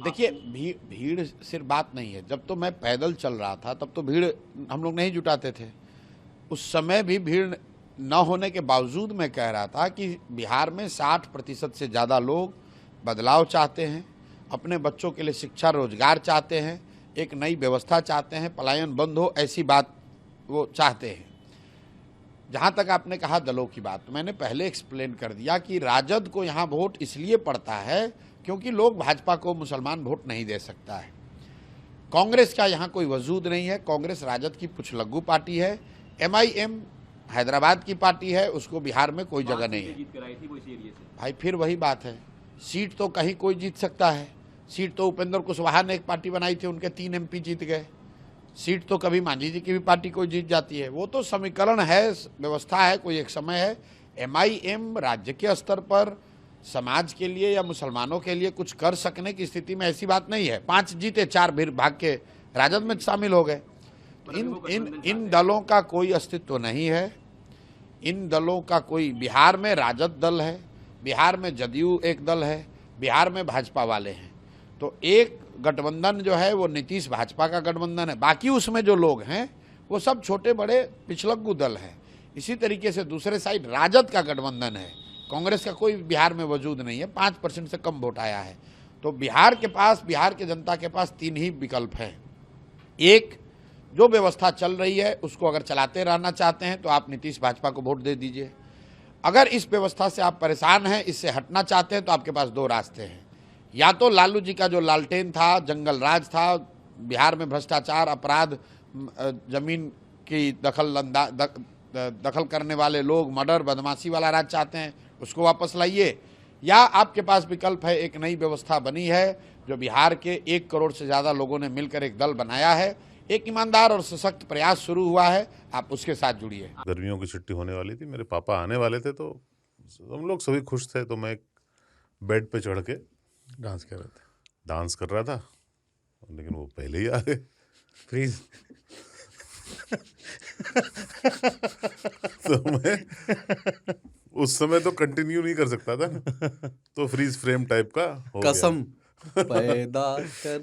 देखिए भीड़ सिर्फ बात नहीं है। जब तो मैं पैदल चल रहा था तब तो भीड़ हम लोग नहीं जुटाते थे। उस समय भी भीड़ न होने के बावजूद मैं कह रहा था कि बिहार में 60% से ज़्यादा लोग बदलाव चाहते हैं, अपने बच्चों के लिए शिक्षा रोजगार चाहते हैं, एक नई व्यवस्था चाहते हैं, पलायन बंद हो, ऐसी बात वो चाहते हैं। जहाँ तक आपने कहा दलों की बात, तो मैंने पहले एक्सप्लेन कर दिया कि राजद को यहाँ वोट इसलिए पड़ता है क्योंकि लोग भाजपा को मुसलमान वोट नहीं दे सकता है। कांग्रेस का यहाँ कोई वजूद नहीं है। कांग्रेस राजद की पुछलग्गू पार्टी है। एमआईएम हैदराबाद की पार्टी है, उसको बिहार में कोई जगह नहीं है। भाई फिर वही बात है, सीट तो कहीं कोई जीत सकता है। सीट तो उपेंद्र कुशवाहा ने एक पार्टी बनाई थी, उनके 3 एमपी जीत गए। सीट तो कभी मांझी जी की भी पार्टी कोई जीत जाती है। वो तो समीकरण है, व्यवस्था है, कोई एक समय है। एमआईएम राज्य के स्तर पर समाज के लिए या मुसलमानों के लिए कुछ कर सकने की स्थिति में ऐसी बात नहीं है। 5 जीते, 4 भीड़ भाग के राजद में शामिल हो गए। तो इन दलों का कोई अस्तित्व नहीं है। इन दलों का कोई, बिहार में राजद दल है, बिहार में जदयू एक दल है, बिहार में भाजपा वाले हैं। तो एक गठबंधन जो है वो नीतीश भाजपा का गठबंधन है, बाकी उसमें जो लोग हैं वो सब छोटे बड़े पिछलग्गू दल हैं। इसी तरीके से दूसरे साइड राजद का गठबंधन है। कांग्रेस का कोई बिहार में वजूद नहीं है, 5% से कम वोट आया है। तो बिहार के पास, बिहार के जनता के पास 3 ही विकल्प हैं। एक, जो व्यवस्था चल रही है उसको अगर चलाते रहना चाहते हैं तो आप नीतीश भाजपा को वोट दे दीजिए। अगर इस व्यवस्था से आप परेशान हैं, इससे हटना चाहते हैं, तो आपके पास 2 रास्ते हैं। या तो लालू जी का जो लालटेन था, जंगल राज था, बिहार में भ्रष्टाचार, अपराध, जमीन की दखल करने वाले लोग, मर्डर, बदमाशी वाला राज चाहते हैं, उसको वापस लाइए। या आपके पास विकल्प है, एक नई व्यवस्था बनी है जो बिहार के 1 करोड़ से ज़्यादा लोगों ने मिलकर एक दल बनाया है, एक ईमानदार और सशक्त प्रयास शुरू हुआ है, आप उसके साथ जुड़िए। गर्मियों की छुट्टी होने वाली थी, मेरे पापा आने वाले थे, तो हम लोग सभी खुश थे। तो मैं बेड पे चढ़ के डांस कर रहे थे, डांस कर रहा था, लेकिन वो पहले ही आ गए। फ्रीज। तो मैं उस समय तो कंटिन्यू नहीं कर सकता था ना, तो फ्रीज फ्रेम टाइप का हो गया। कसम पैदा कर